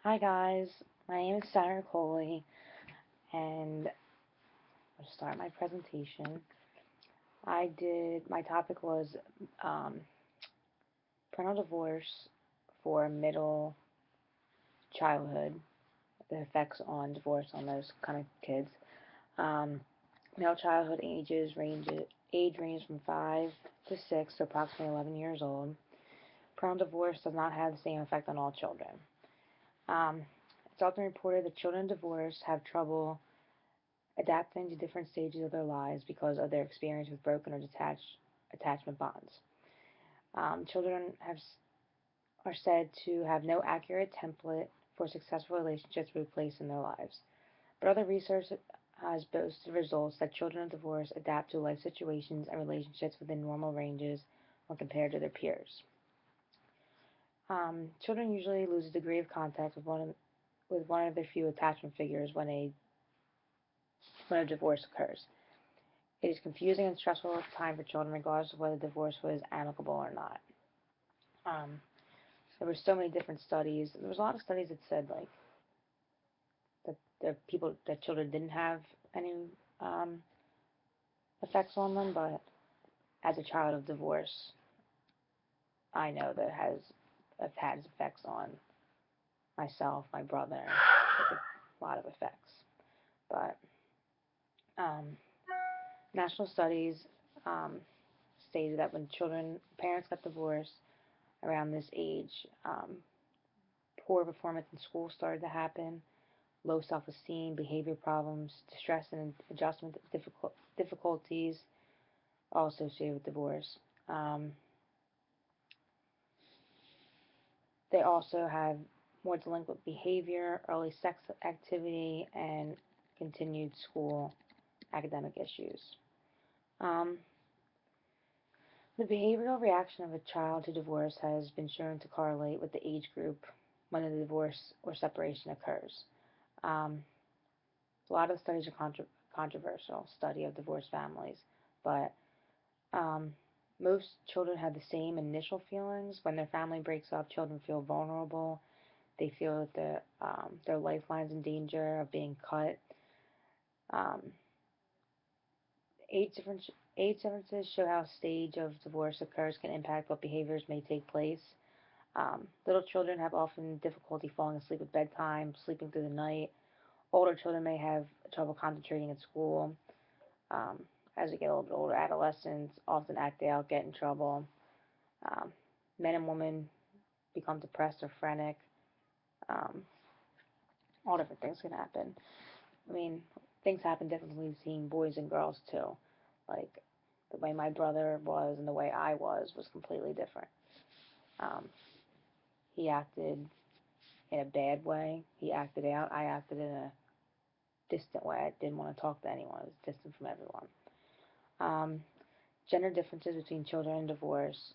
Hi guys, my name is Sarah Coley, and I'll start my presentation. My topic was um, parental divorce for middle childhood, the effects on divorce on those kind of kids. Um, Middle childhood age range from 5 to 6, so approximately 11 years old. Parental divorce does not have the same effect on all children. Um, it's often reported that children divorced have trouble adapting to different stages of their lives because of their experience with broken or detached attachment bonds. Children are said to have no accurate template for successful relationships to be placed in their lives. But other research has boasted results that children of divorce adapt to life situations and relationships within normal ranges when compared to their peers. Children usually lose a degree of contact with one of their few attachment figures when a divorce occurs. It is confusing and stressful time for children, regardless of whether divorce was amicable or not. Um, there were so many different studies. There was a lot of studies that said like that that children didn't have any um, effects on them, but as a child of divorce, I know that it has effects on myself, my brother, like a lot of effects. But um, national studies um, stated that when parents got divorced around this age, poor performance in school started to happen, low self-esteem, behavior problems, distress and adjustment difficulties, all associated with divorce. Um, they also have more delinquent behavior, early sex activity, and continued school academic issues. Um, the behavioral reaction of a child to divorce has been shown to correlate with the age group when a divorce or separation occurs. Um, a lot of studies are controversial, study of divorced families, but um, most children have the same initial feelings. When their family breaks up, children feel vulnerable. They feel that their lifeline's in danger of being cut. Um, age difference age differences show how stage of divorce occurs can impact what behaviors may take place. Little children have often difficulty falling asleep at bedtime, sleeping through the night. Older children may have trouble concentrating at school. Um, as we get a little bit older, adolescents often act out, get in trouble. Um, Men and women become depressed or frantic. Um, all different things can happen. I mean, things happen differently between boys and girls too. Like the way my brother was and the way I was completely different. Um, he acted in a bad way. He acted out. I acted in a distant way. I didn't want to talk to anyone. I was distant from everyone. Um, Gender differences between children and divorce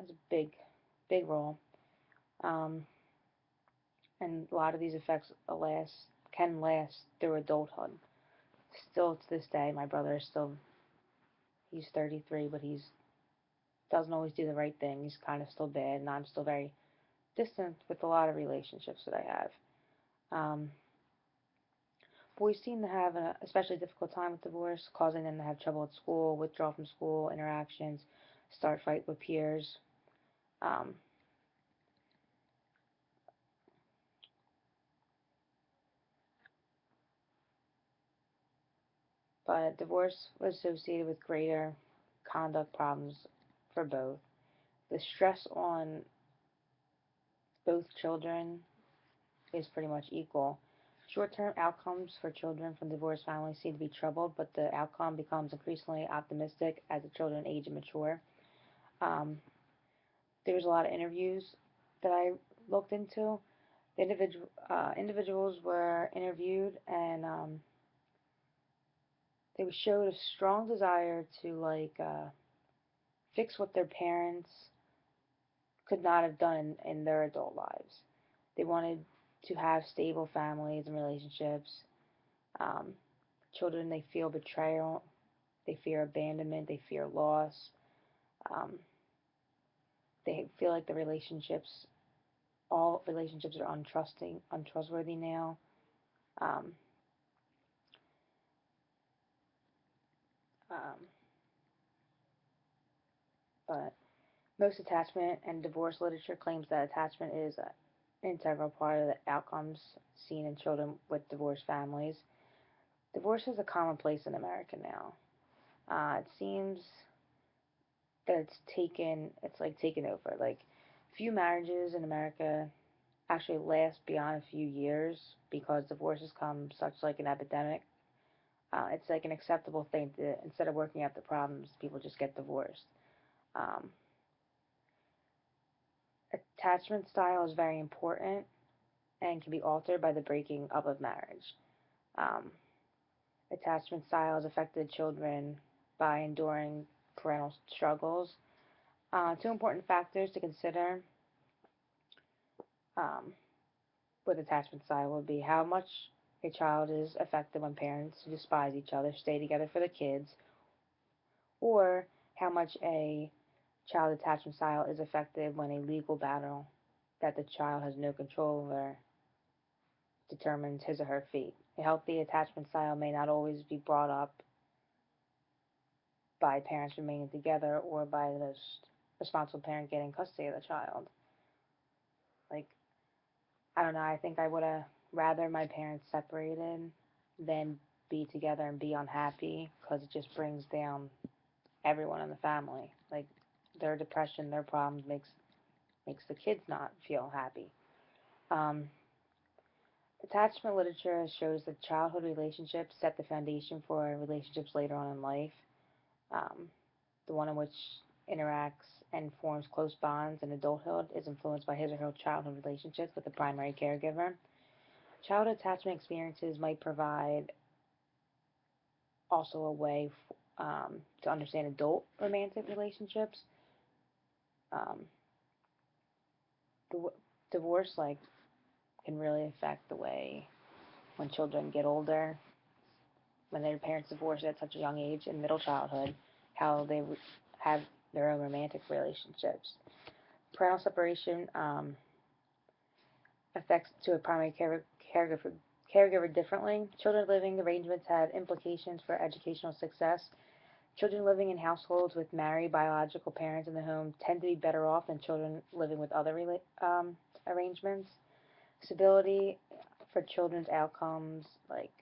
is a big role. Um, and a lot of these effects can last through adulthood. Still to this day, my brother is still he's 33, but he's doesn't always do the right thing. He's kind of still bad, and I'm still very distant with a lot of relationships that I have. Um, Boys seem to have an especially difficult time with divorce, causing them to have trouble at school, withdraw from school interactions, start fight with peers. Um, but divorce was associated with greater conduct problems for both. The stress on both children is pretty much equal. Short-term outcomes for children from divorced families seem to be troubled, but the outcome becomes increasingly optimistic as the children age and mature. Um, there was a lot of interviews that I looked into. The individuals were interviewed, and they showed a strong desire to fix what their parents could not have done in their adult lives. They wanted to have stable families and relationships. Um, Children, they feel betrayal, they fear abandonment, they fear loss. Um, they feel like the relationships all relationships are untrustworthy now. Um, um, but most attachment and divorce literature claims that attachment is an integral part of the outcomes seen in children with divorced families. Divorce is a commonplace in America now. It seems that it's like taken over. Like, few marriages in America actually last beyond a few years because divorce has come such like an epidemic. It's like an acceptable thing to, instead of working out the problems, people just get divorced. Um, Attachment style is very important and can be altered by the breaking up of marriage. Um, Attachment styles affected children by enduring parental struggles. Two important factors to consider um, with attachment style would be how much a child is affected when parents who despise each other stay together for the kids, or how much a child attachment style is affected when a legal battle that the child has no control over determines his or her fate. A healthy attachment style may not always be brought up by parents remaining together or by the most responsible parent getting custody of the child. Like, I don't know, I think I would have rather my parents separated than be together and be unhappy because it just brings down everyone in the family. Like, their depression, their problems makes the kids not feel happy. Um, Attachment literature shows that childhood relationships set the foundation for relationships later on in life. Um, the one in which interacts and forms close bonds in adulthood is influenced by his or her childhood relationships with the primary caregiver. Childhood attachment experiences might provide also a way to understand adult romantic relationships. Um, Divorce like can really affect the way when children get older, when their parents divorce at such a young age in middle childhood, how they have their own romantic relationships. Parental separation affects to a primary caregiver, caregiver differently. Children living arrangements have implications for educational success. Children living in households with married biological parents in the home tend to be better off than children living with other arrangements. Stability for children's outcomes like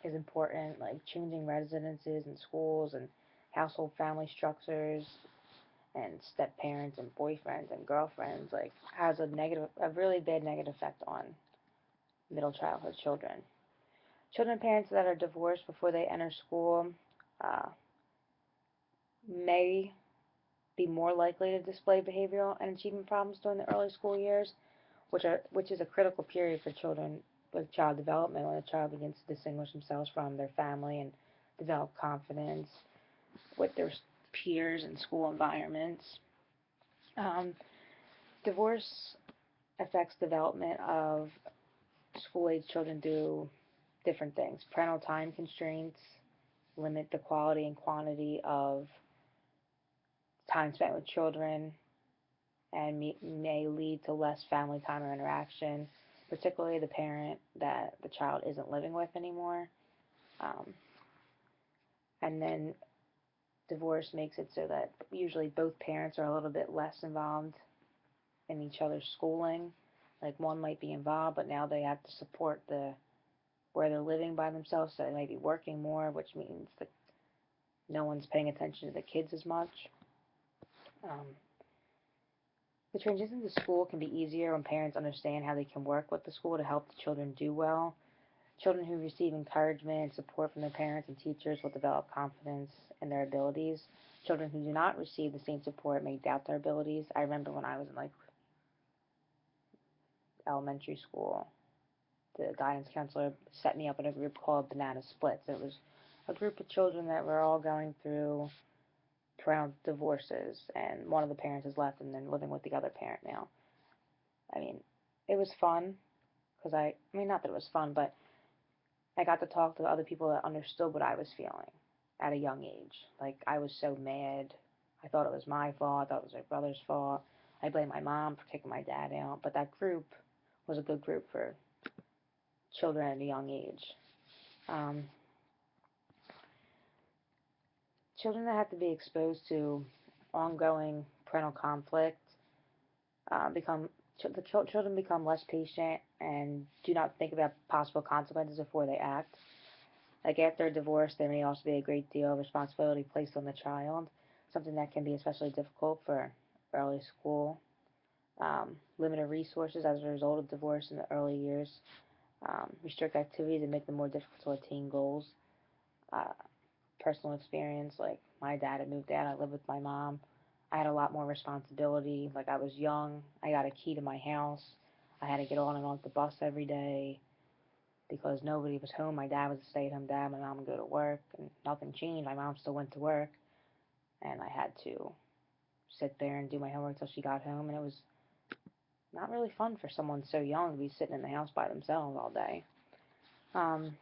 is important, like changing residences and schools and household family structures and step parents and boyfriends and girlfriends like has a really bad negative effect on middle childhood children. Children parents that are divorced before they enter school uh, may be more likely to display behavioral and achievement problems during the early school years, which is a critical period for children with child development when a child begins to distinguish themselves from their family and develop confidence with their peers and school environments. Um, Divorce affects development of school age children through different things. Parental time constraints limit the quality and quantity of time spent with children and may lead to less family time or interaction, particularly the parent that the child isn't living with anymore. Um, and then divorce makes it so that usually both parents are a little bit less involved in each other's schooling. Like, one might be involved, but now they have to support the where they're living by themselves, so they might be working more, which means that no one's paying attention to the kids as much. Um, the transition to school can be easier when parents understand how they can work with the school to help the children do well. Children who receive encouragement and support from their parents and teachers will develop confidence in their abilities. Children who do not receive the same support may doubt their abilities. I remember when I was in like elementary school, the guidance counselor set me up in a group called Banana Splits. It was a group of children that were all going through parental divorces, and one of the parents has left and then living with the other parent now. I mean, it was fun because I mean, not that it was fun, but I got to talk to other people that understood what I was feeling at a young age. Like, I was so mad. I thought it was my fault. I thought it was my brother's fault. I blame my mom for kicking my dad out, but that group was a good group for children at a young age. Um, Children that have to be exposed to ongoing parental conflict become the children become less patient and do not think about possible consequences before they act. Like after a divorce, there may also be a great deal of responsibility placed on the child, something that can be especially difficult for early school. Limited resources as a result of divorce in the early years, restrict activities and make them more difficult to attain goals. Uh, Personal experience, like my dad had moved out, I lived with my mom. I had a lot more responsibility. Like I was young, I got a key to my house. I had to get on and off the bus every day because nobody was home. My dad was a stay-at-home dad. My mom would go to work, and nothing changed. My mom still went to work, and I had to sit there and do my homework till she got home. And it was not really fun for someone so young to be sitting in the house by themselves all day. Um,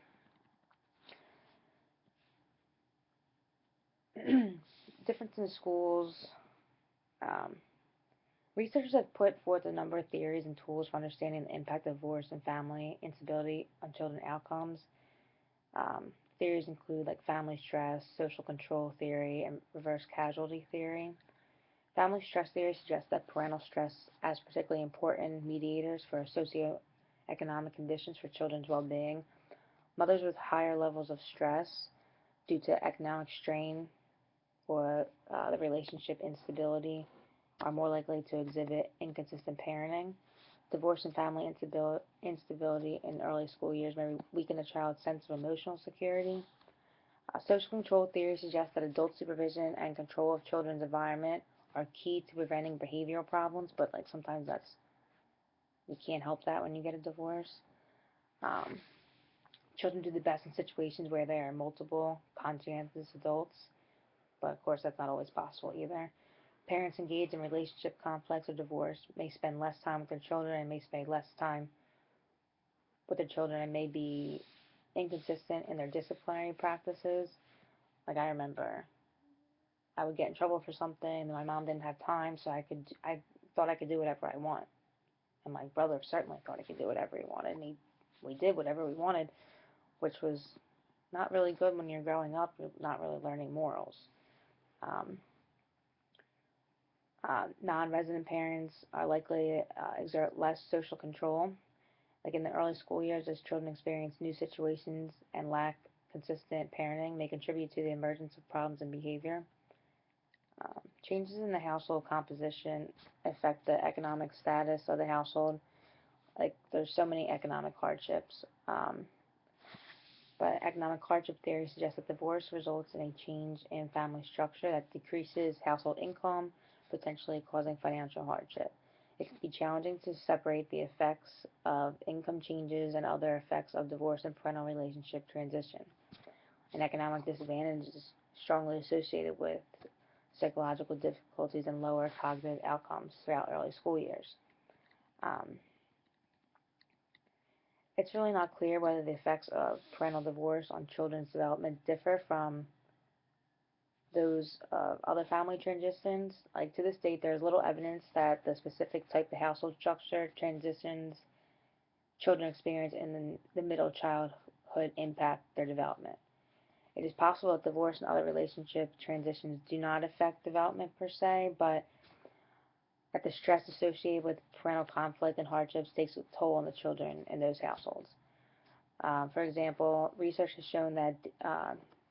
Difference in schools. Um, Researchers have put forth a number of theories and tools for understanding the impact of divorce and family instability on children outcomes. Um, Theories include like family stress, social control theory, and reverse casualty theory. Family stress theory suggests that parental stress as particularly important mediators for socioeconomic conditions for children's well-being. Mothers with higher levels of stress due to economic strain or the relationship instability are more likely to exhibit inconsistent parenting. Divorce and family instability in early school years may weaken a child's sense of emotional security. Social control theory suggests that adult supervision and control of children's environment are key to preventing behavioral problems, but like sometimes you can't help that when you get a divorce. Um, Children do the best in situations where there are multiple conscientious adults, but of course that's not always possible either. Parents engaged in relationship conflicts or divorce may spend less time with their children and may spend less time with their children and may be inconsistent in their disciplinary practices. Like I remember I would get in trouble for something and my mom didn't have time, so I thought I could do whatever I want. And my brother certainly thought he could do whatever he wanted, and we did whatever we wanted, which was not really good when you're growing up, not really learning morals. Um, Non-resident parents are likely to exert less social control. Like in the early school years, as children experience new situations and lack consistent parenting, may contribute to the emergence of problems in behavior. Changes in the household composition affect the economic status of the household. Like there's so many economic hardships. But economic hardship theory suggests that divorce results in a change in family structure that decreases household income, potentially causing financial hardship. It can be challenging to separate the effects of income changes and other effects of divorce and parental relationship transition. An economic disadvantage is strongly associated with psychological difficulties and lower cognitive outcomes throughout early school years. Um, it's really not clear whether the effects of parental divorce on children's development differ from those other family transitions. Like to this date, there is little evidence that the specific type of household structure transitions children experience in the middle childhood impact their development. It is possible that divorce and other relationship transitions do not affect development per se, but that the stress associated with parental conflict and hardships takes a toll on the children in those households. For example, research has shown that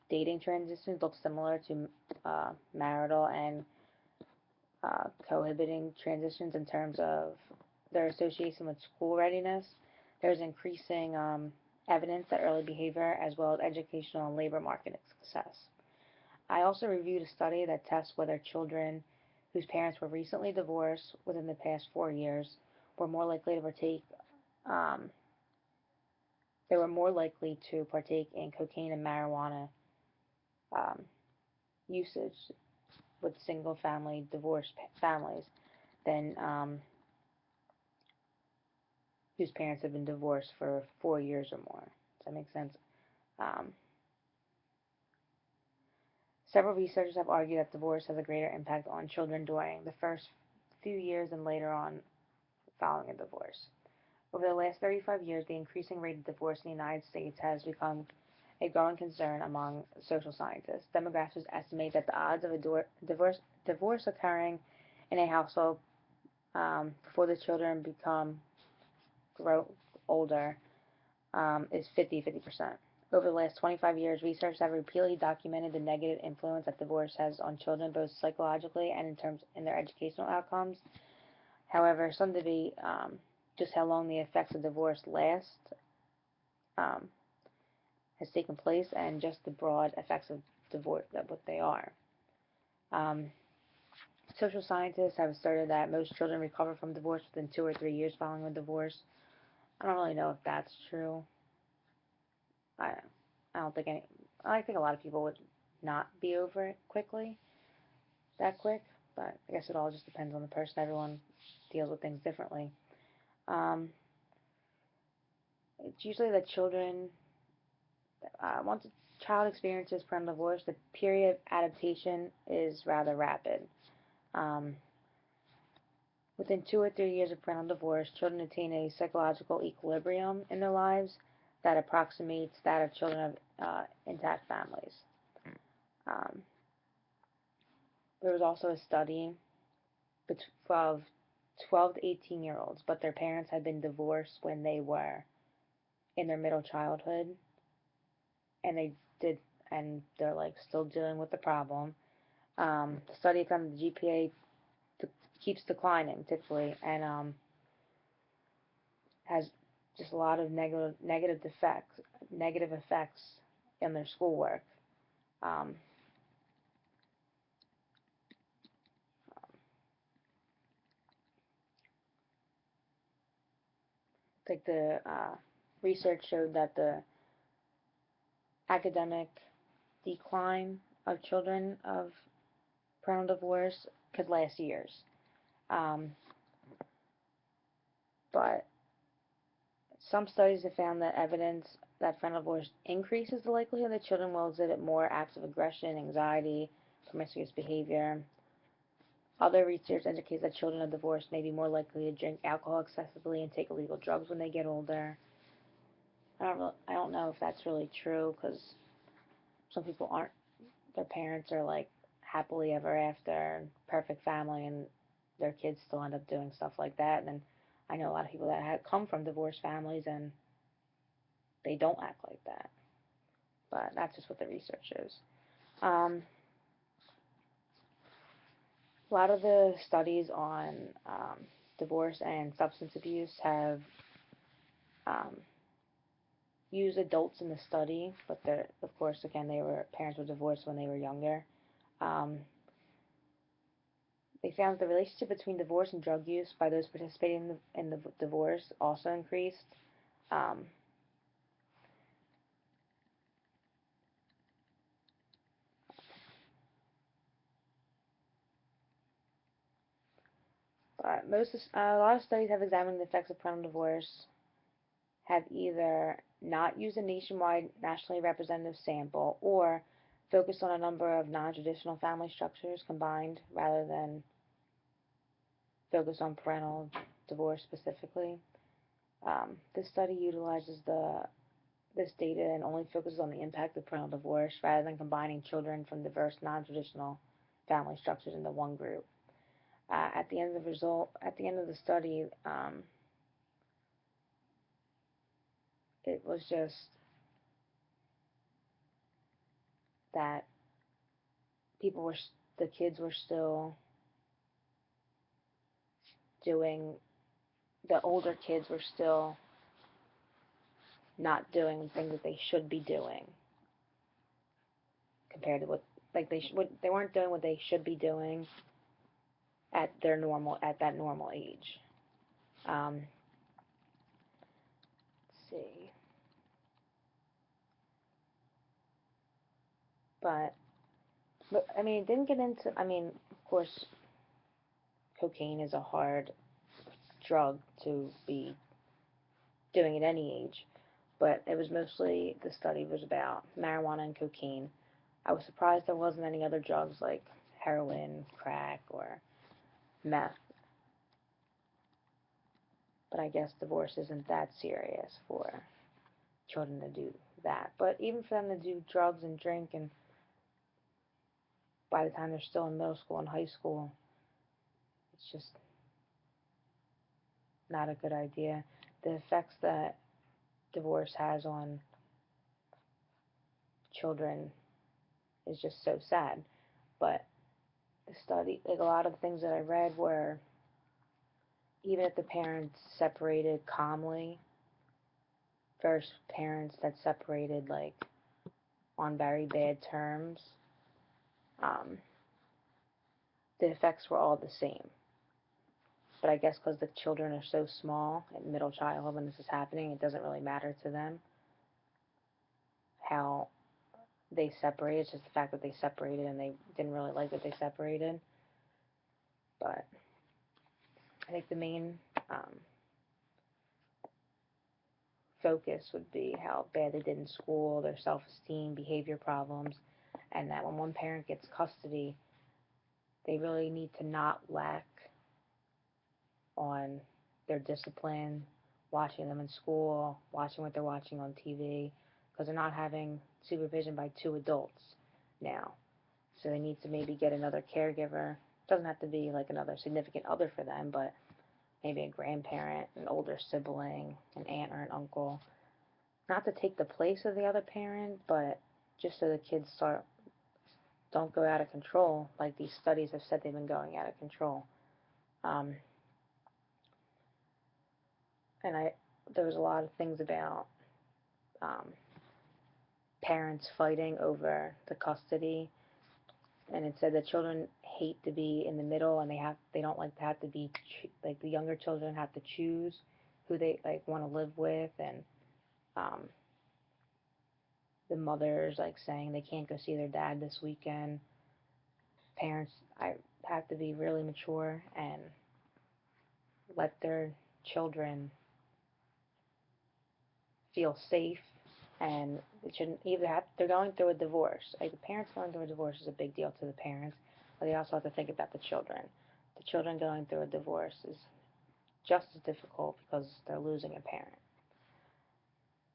dating transitions look similar to marital and cohabiting transitions in terms of their association with school readiness. There's increasing evidence that early behavior as well as educational and labor market success. I also reviewed a study that tests whether children whose parents were recently divorced within the past 4 years were more likely to partake. Um, they were more likely to partake in cocaine and marijuana um, usage with single-family divorced families than whose parents have been divorced for 4 years or more. Does that make sense? Um, Several researchers have argued that divorce has a greater impact on children during the first few years and later on following a divorce. Over the last 35 years, the increasing rate of divorce in the United States has become a growing concern among social scientists. Demographers estimate that the odds of a divorce occurring in a household before the children become grow older is 50-50%. Over the last 25 years, researchers have repeatedly documented the negative influence that divorce has on children, both psychologically and in their educational outcomes. However, some debate just how long the effects of divorce last um, has taken place and just the broad effects of divorce, that what they are. Um, Social scientists have asserted that most children recover from divorce within 2 or 3 years following a divorce. I don't really know if that's true. I I don't think any. I think a lot of people would not be over it that quick. But I guess it all just depends on the person. Everyone deals with things differently. Um, it's usually that children, once a child experiences parental divorce, the period of adaptation is rather rapid. Um, Within 2 or 3 years of parental divorce, children attain a psychological equilibrium in their lives that approximates that of children of intact families. Um, there was also a study of 12 to 18-year-olds, but their parents had been divorced when they were in their middle childhood, and did, they're like still dealing with the problem. The study found that the GPA keeps declining typically, and has just a lot of negative effects in their schoolwork. Um, like the research showed that the academic decline of children of parental divorce could last years. Um, but some studies have found that evidence that parental divorce increases the likelihood that children will exhibit more acts of aggression, anxiety, promiscuous behavior. Other research indicates that children of divorce may be more likely to drink alcohol excessively and take illegal drugs when they get older. I don't know if that's really true because some people aren't. Their parents are like happily ever after, perfect family, and their kids still end up doing stuff like that. And then I know a lot of people that have come from divorced families and they don't act like that. But that's just what the research shows. Um, a lot of the studies on divorce and substance abuse have um, used adults in the study, but of course, again, parents were divorced when they were younger. Um, they found that the relationship between divorce and drug use by those participating in the divorce also increased. Um, but a lot of studies have examined the effects of parental divorce, have either not used a nationally representative sample, or focused on a number of non-traditional family structures combined rather than focused on parental divorce specifically. This study utilizes this data and only focuses on the impact of parental divorce rather than combining children from diverse non-traditional family structures into one group. At the end of the study, it was just that people were the kids were still doing the older kids were still not doing things that they should be doing compared to what like they weren't doing what they should be doing at that normal age. Let's see, but I mean, it didn't get into. I mean, of course, cocaine is a hard drug to be doing at any age, but it was mostly the study was about marijuana and cocaine. I was surprised there wasn't any other drugs like heroin, crack, or meth. But I guess divorce isn't that serious for children to do that. But even for them to do drugs and drink, and by the time they're still in middle school and high school, it's just not a good idea. The effects that divorce has on children is just so sad. But the study, like a lot of the things that I read were even if the parents separated calmly versus parents that separated like on very bad terms, um, the effects were all the same. But I guess because the children are so small in middle childhood when this is happening, it doesn't really matter to them how they separated. It's just the fact that they separated and they didn't really like that they separated. But I think the main focus would be how bad they did in school, their self-esteem, behavior problems, and that when one parent gets custody, they really need to not lack on their discipline, watching them in school, watching what they're watching on TV, because they're not having supervision by two adults now. So they need to maybe get another caregiver. It doesn't have to be like another significant other for them, but maybe a grandparent, an older sibling, an aunt or an uncle. Not to take the place of the other parent, but just so the kids don't go out of control, like these studies have said they've been going out of control. Um, and there was a lot of things about um, parents fighting over the custody, and it said that children hate to be in the middle, and they don't like to have to be like the younger children have to choose who they like want to live with, and um, the mothers like saying they can't go see their dad this weekend. Parents I have to be really mature and let their children feel safe, and it shouldn't either have they're going through a divorce. Like the parents going through a divorce is a big deal to the parents, but they also have to think about the children. The children going through a divorce is just as difficult because they're losing a parent.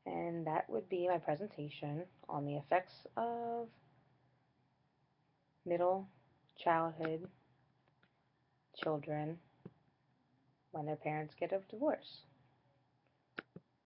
And that would be my presentation on the effects of middle childhood children when their parents get a divorce.